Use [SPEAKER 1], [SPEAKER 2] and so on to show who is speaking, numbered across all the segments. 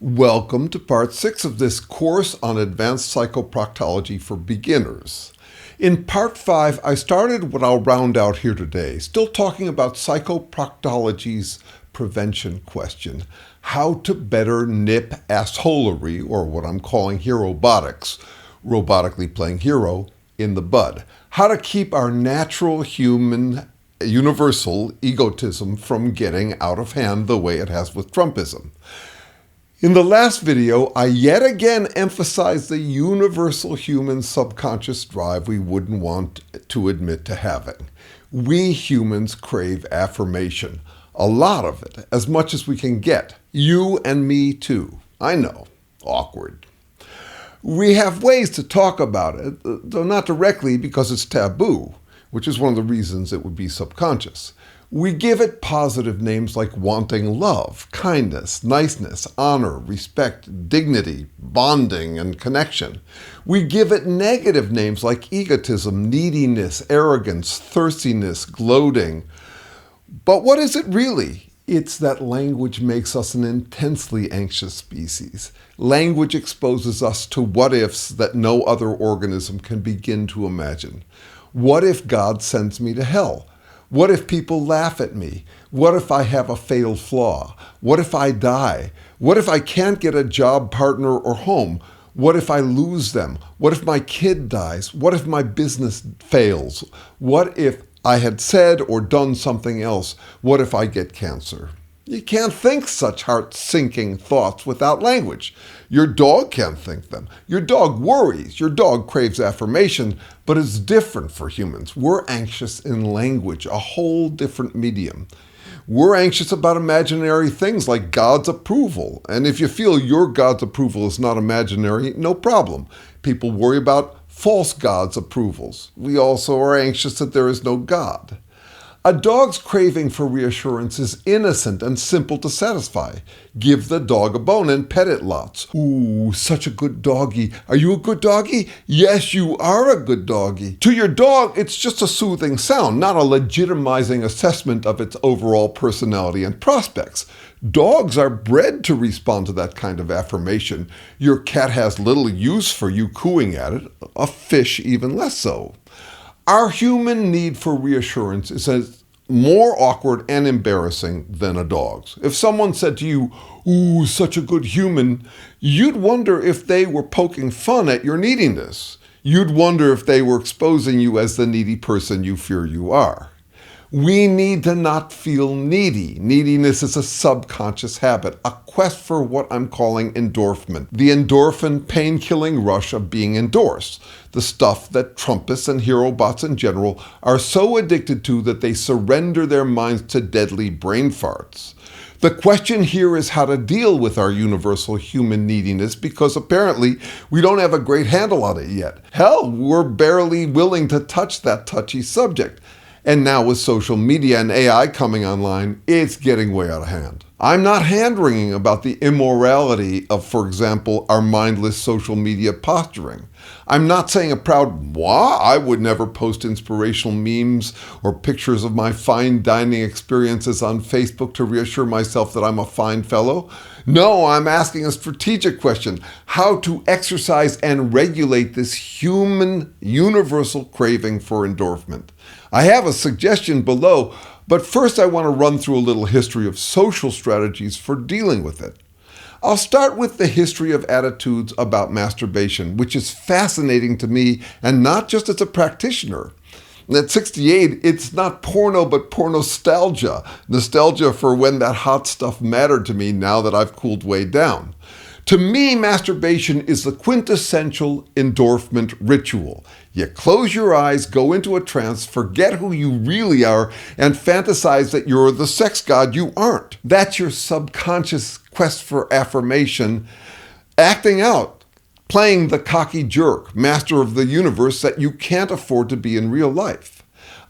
[SPEAKER 1] Welcome to part 6 of this course on advanced psychoproctology for beginners. In part 5, I started what I'll round out here today, still talking about psychoproctology's prevention question, how to better nip assholery, or what I'm calling herobotics, robotically playing hero, in the bud. How to keep our natural human universal egotism from getting out of hand the way it has with Trumpism. In the last video, I yet again emphasized the universal human subconscious drive we wouldn't want to admit to having. We humans crave affirmation. A lot of it, as much as we can get. You and me too. I know, awkward. We have ways to talk about it, though not directly because it's taboo, which is one of the reasons it would be subconscious. We give it positive names like wanting love, kindness, niceness, honor, respect, dignity, bonding, and connection. We give it negative names like egotism, neediness, arrogance, thirstiness, gloating. But what is it really? It's that language makes us an intensely anxious species. Language exposes us to what-ifs that no other organism can begin to imagine. What if God sends me to hell? What if people laugh at me? What if I have a fatal flaw? What if I die? What if I can't get a job, partner, or home? What if I lose them? What if my kid dies? What if my business fails? What if I had said or done something else? What if I get cancer? You can't think such heart-sinking thoughts without language. Your dog can't think them. Your dog worries. Your dog craves affirmation, but it's different for humans. We're anxious in language, a whole different medium. We're anxious about imaginary things like God's approval. And if you feel your God's approval is not imaginary, no problem. People worry about false God's approvals. We also are anxious that there is no God. A dog's craving for reassurance is innocent and simple to satisfy. Give the dog a bone and pet it lots. Ooh, such a good doggy. Are you a good doggy? Yes, you are a good doggy. To your dog, it's just a soothing sound, not a legitimizing assessment of its overall personality and prospects. Dogs are bred to respond to that kind of affirmation. Your cat has little use for you cooing at it, a fish even less so. Our human need for reassurance is more awkward and embarrassing than a dog's. If someone said to you, "Ooh, such a good human," you'd wonder if they were poking fun at your neediness. You'd wonder if they were exposing you as the needy person you fear you are. We need to not feel needy. Neediness is a subconscious habit, a quest for what I'm calling endorphment, the endorphin pain-killing rush of being endorsed, the stuff that Trumpists and herobots in general are so addicted to that they surrender their minds to deadly brain farts. The question here is how to deal with our universal human neediness, because apparently we don't have a great handle on it yet. Hell, we're barely willing to touch that touchy subject. And now with social media and AI coming online, it's getting way out of hand. I'm not hand-wringing about the immorality of, for example, our mindless social media posturing. I'm not saying a proud moi, I would never post inspirational memes or pictures of my fine dining experiences on Facebook to reassure myself that I'm a fine fellow. No, I'm asking a strategic question, how to exercise and regulate this human universal craving for endorphment. I have a suggestion below, but first I want to run through a little history of social strategies for dealing with it. I'll start with the history of attitudes about masturbation, which is fascinating to me, and not just as a practitioner. At 68, it's not porno, but pornostalgia. Nostalgia for when that hot stuff mattered to me now that I've cooled way down. To me, masturbation is the quintessential endorphment ritual. You close your eyes, go into a trance, forget who you really are, and fantasize that you're the sex god you aren't. That's your subconscious quest for affirmation, acting out, playing the cocky jerk, master of the universe that you can't afford to be in real life.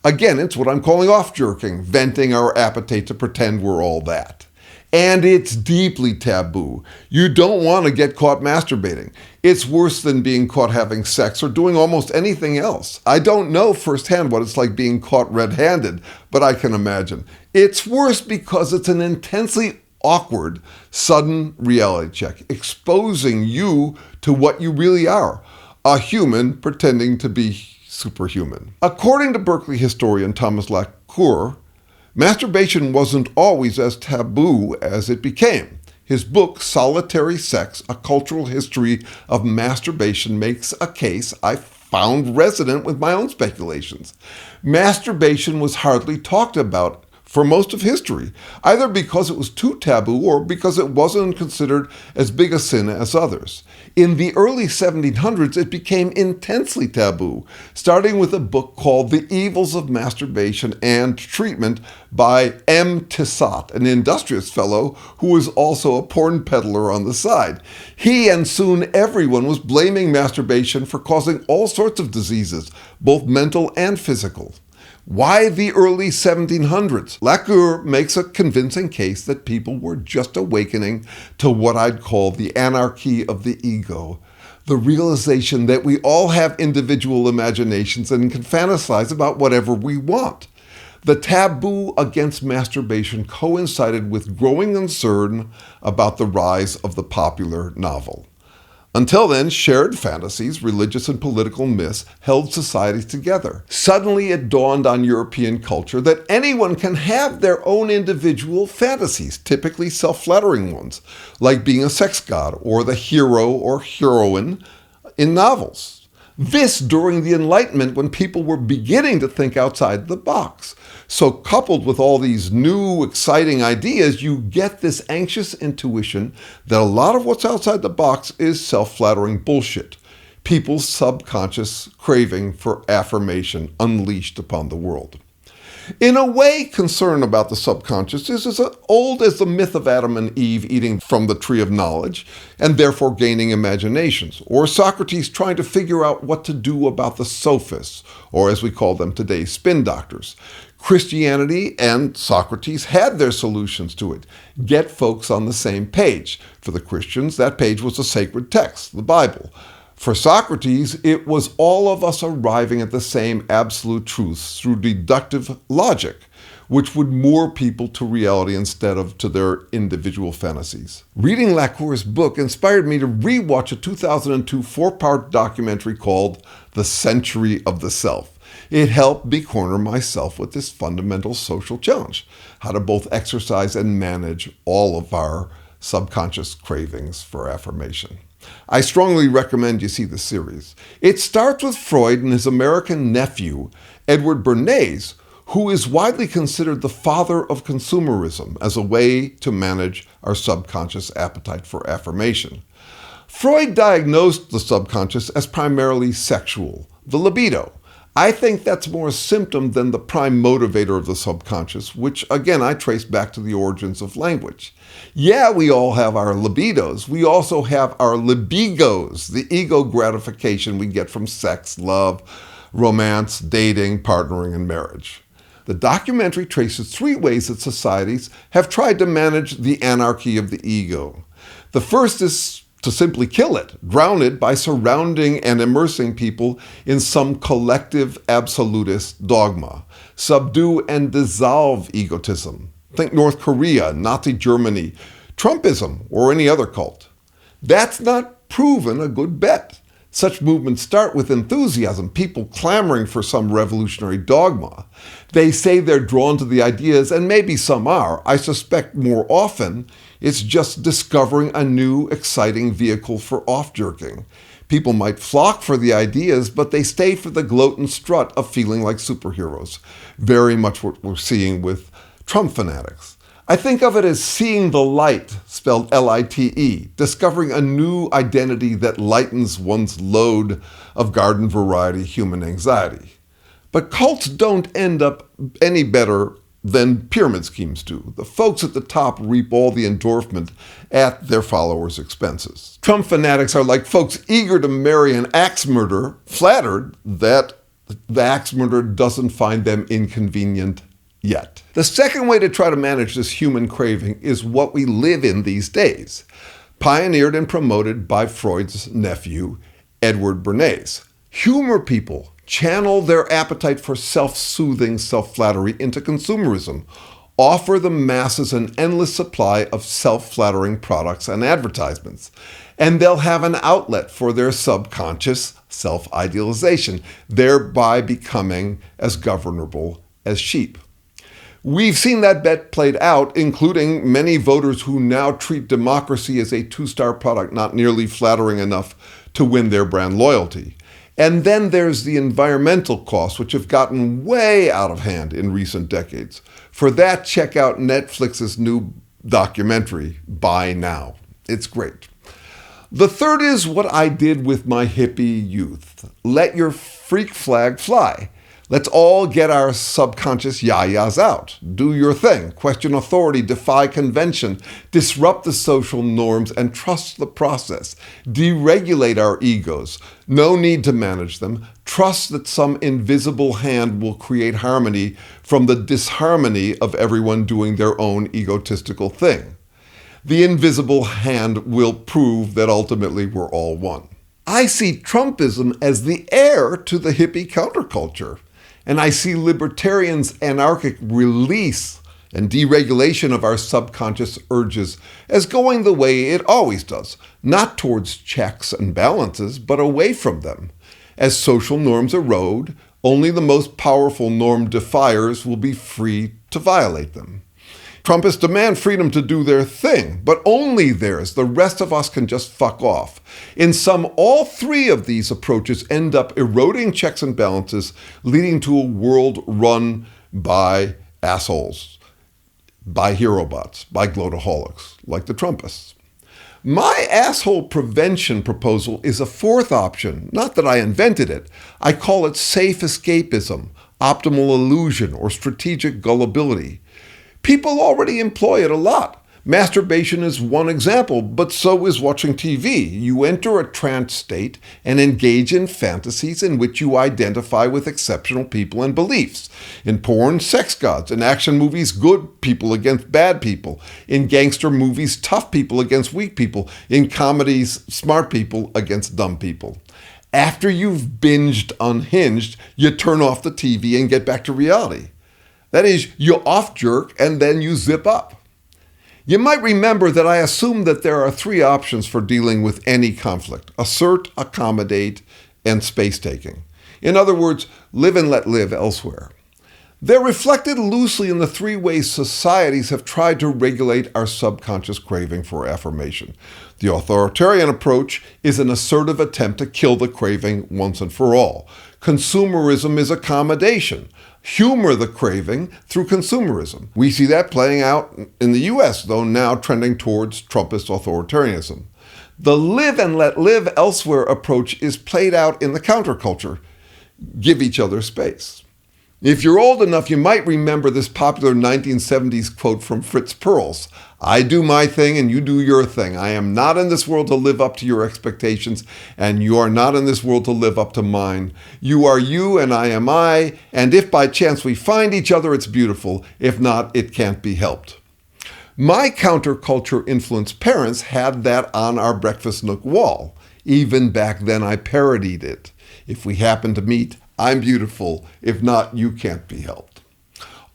[SPEAKER 1] Again, it's what I'm calling off-jerking, venting our appetite to pretend we're all that. And it's deeply taboo. You don't want to get caught masturbating. It's worse than being caught having sex or doing almost anything else. I don't know firsthand what it's like being caught red-handed, but I can imagine. It's worse because it's an intensely awkward, sudden reality check, exposing you to what you really are, a human pretending to be superhuman. According to Berkeley historian Thomas Lacour, masturbation wasn't always as taboo as it became. His book, Solitary Sex, A Cultural History of Masturbation, makes a case I found resonant with my own speculations. Masturbation was hardly talked about for most of history, either because it was too taboo or because it wasn't considered as big a sin as others. In the early 1700s, it became intensely taboo, starting with a book called The Evils of Masturbation and Treatment by M. Tissot, an industrious fellow who was also a porn peddler on the side. He and soon everyone was blaming masturbation for causing all sorts of diseases, both mental and physical. Why the early 1700s? Lacour makes a convincing case that people were just awakening to what I'd call the anarchy of the ego, the realization that we all have individual imaginations and can fantasize about whatever we want. The taboo against masturbation coincided with growing concern about the rise of the popular novel. Until then, shared fantasies, religious and political myths, held societies together. Suddenly it dawned on European culture that anyone can have their own individual fantasies, typically self-flattering ones, like being a sex god or the hero or heroine in novels. This during the Enlightenment, when people were beginning to think outside the box. So coupled with all these new, exciting ideas, you get this anxious intuition that a lot of what's outside the box is self-flattering bullshit. People's subconscious craving for affirmation unleashed upon the world. In a way, concern about the subconscious is as old as the myth of Adam and Eve eating from the tree of knowledge and therefore gaining imaginations, or Socrates trying to figure out what to do about the sophists, or as we call them today, spin doctors. Christianity and Socrates had their solutions to it. Get folks on the same page. For the Christians, that page was a sacred text, the Bible. For Socrates, it was all of us arriving at the same absolute truths through deductive logic, which would moor people to reality instead of to their individual fantasies. Reading Lacour's book inspired me to rewatch a 2002 four-part documentary called The Century of the Self. It helped me corner myself with this fundamental social challenge, how to both exercise and manage all of our subconscious cravings for affirmation. I strongly recommend you see the series. It starts with Freud and his American nephew, Edward Bernays, who is widely considered the father of consumerism as a way to manage our subconscious appetite for affirmation. Freud diagnosed the subconscious as primarily sexual, the libido. I think that's more a symptom than the prime motivator of the subconscious, which again I trace back to the origins of language. Yeah, we all have our libidos. We also have our libigos, the ego gratification we get from sex, love, romance, dating, partnering, and marriage. The documentary traces three ways that societies have tried to manage the anarchy of the ego. The first is to simply kill it, drown it by surrounding and immersing people in some collective absolutist dogma. Subdue and dissolve egotism. Think North Korea, Nazi Germany, Trumpism, or any other cult. That's not proven a good bet. Such movements start with enthusiasm, people clamoring for some revolutionary dogma. They say they're drawn to the ideas, and maybe some are. I suspect more often it's just discovering a new, exciting vehicle for off-jerking. People might flock for the ideas, but they stay for the gloat and strut of feeling like superheroes. Very much what we're seeing with Trump fanatics. I think of it as seeing the light, spelled L-I-T-E, discovering a new identity that lightens one's load of garden variety human anxiety. But cults don't end up any better than pyramid schemes do. The folks at the top reap all the endorphment at their followers' expenses. Trump fanatics are like folks eager to marry an axe murderer, flattered that the axe murderer doesn't find them inconvenient yet. The second way to try to manage this human craving is what we live in these days, pioneered and promoted by Freud's nephew, Edward Bernays. Humor people channel their appetite for self-soothing self-flattery into consumerism, offer the masses an endless supply of self-flattering products and advertisements. And they'll have an outlet for their subconscious self-idealization, thereby becoming as governable as sheep. We've seen that bet played out, including many voters who now treat democracy as a two-star product not nearly flattering enough to win their brand loyalty. And then there's the environmental costs, which have gotten way out of hand in recent decades. For that, check out Netflix's new documentary, Buy Now. It's great. The third is what I did with my hippie youth. Let your freak flag fly. Let's all get our subconscious yayas out. Do your thing. Question authority, defy convention, disrupt the social norms, and trust the process. Deregulate our egos. No need to manage them. Trust that some invisible hand will create harmony from the disharmony of everyone doing their own egotistical thing. The invisible hand will prove that ultimately we're all one. I see Trumpism as the heir to the hippie counterculture. And I see libertarians' anarchic release and deregulation of our subconscious urges as going the way it always does, not towards checks and balances, but away from them. As social norms erode, only the most powerful norm defiers will be free to violate them. Trumpists demand freedom to do their thing, but only theirs. The rest of us can just fuck off. In sum, all three of these approaches end up eroding checks and balances, leading to a world run by assholes, by herobots, by glotaholics, like the Trumpists. My asshole prevention proposal is a fourth option. Not that I invented it. I call it safe escapism, optimal illusion, or strategic gullibility. People already employ it a lot. Masturbation is one example, but so is watching TV. You enter a trance state and engage in fantasies in which you identify with exceptional people and beliefs. In porn, sex gods. In action movies, good people against bad people. In gangster movies, tough people against weak people. In comedies, smart people against dumb people. After you've binged Unhinged, you turn off the TV and get back to reality. That is, you off-jerk and then you zip up. You might remember that I assume that there are three options for dealing with any conflict: assert, accommodate, and space-taking. In other words, live and let live elsewhere. They're reflected loosely in the three ways societies have tried to regulate our subconscious craving for affirmation. The authoritarian approach is an assertive attempt to kill the craving once and for all. Consumerism is accommodation. Humor the craving through consumerism. We see that playing out in the US, though now trending towards Trumpist authoritarianism. The live and let live elsewhere approach is played out in the counterculture. Give each other space. If you're old enough, you might remember this popular 1970s quote from Fritz Perls: "I do my thing and you do your thing. I am not in this world to live up to your expectations, and you are not in this world to live up to mine. You are you and I am I, and if by chance we find each other, it's beautiful. If not, it can't be helped." My counterculture influenced parents had that on our breakfast nook wall. Even back then, I parodied it. If we happen to meet, I'm beautiful. If not, you can't be helped.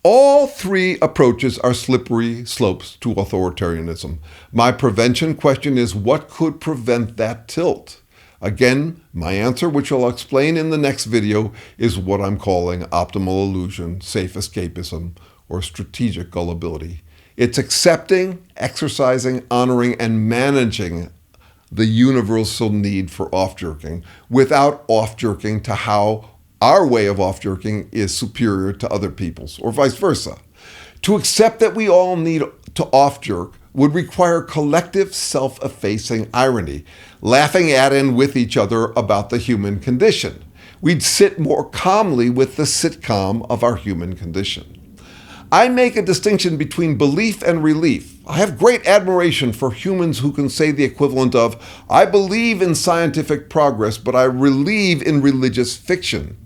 [SPEAKER 1] All three approaches are slippery slopes to authoritarianism. My prevention question is, what could prevent that tilt? Again, my answer, which I'll explain in the next video, is what I'm calling optimal illusion, safe escapism, or strategic gullibility. It's accepting, exercising, honoring, and managing the universal need for off-jerking without off-jerking to how our way of off-jerking is superior to other people's, or vice versa. To accept that we all need to off-jerk would require collective self-effacing irony, laughing at and with each other about the human condition. We'd sit more calmly with the sitcom of our human condition. I make a distinction between belief and relief. I have great admiration for humans who can say the equivalent of, "I believe in scientific progress, but I relieve in religious fiction."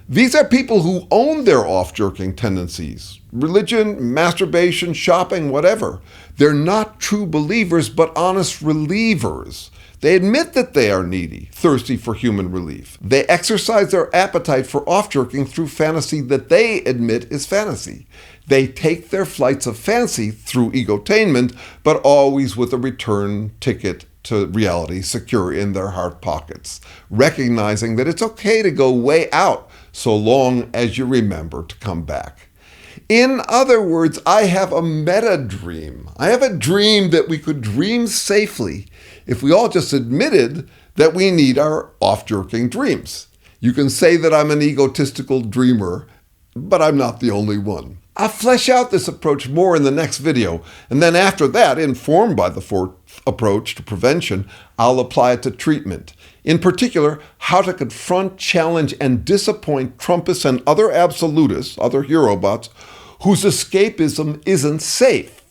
[SPEAKER 1] These are people who own their off-jerking tendencies. Religion, masturbation, shopping, whatever. They're not true believers, but honest relievers. They admit that they are needy, thirsty for human relief. They exercise their appetite for off-jerking through fantasy that they admit is fantasy. They take their flights of fancy through egotainment, but always with a return ticket to reality secure in their heart pockets, recognizing that it's okay to go way out so long as you remember to come back. In other words, I have a meta dream. I have a dream that we could dream safely if we all just admitted that we need our off-jerking dreams. You can say that I'm an egotistical dreamer, but I'm not the only one. I'll flesh out this approach more in the next video, and then after that, informed by the fourth approach to prevention, I'll apply it to treatment. In particular, how to confront, challenge, and disappoint Trumpists and other absolutists, other hero bots, whose escapism isn't safe.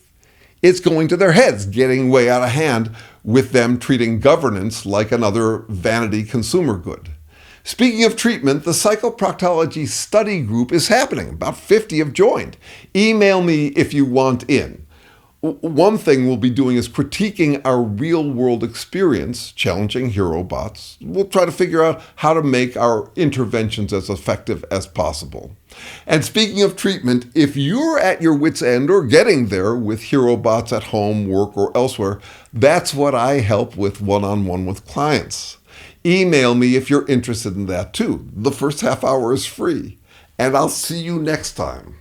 [SPEAKER 1] It's going to their heads, getting way out of hand with them treating governance like another vanity consumer good. Speaking of treatment, the psychoproctology study group is happening. About 50 have joined. Email me if you want in. One thing we'll be doing is critiquing our real-world experience, challenging hero bots. We'll try to figure out how to make our interventions as effective as possible. And speaking of treatment, if you're at your wit's end or getting there with hero bots at home, work, or elsewhere, that's what I help with one-on-one with clients. Email me if you're interested in that too. The first half hour is free. And I'll see you next time.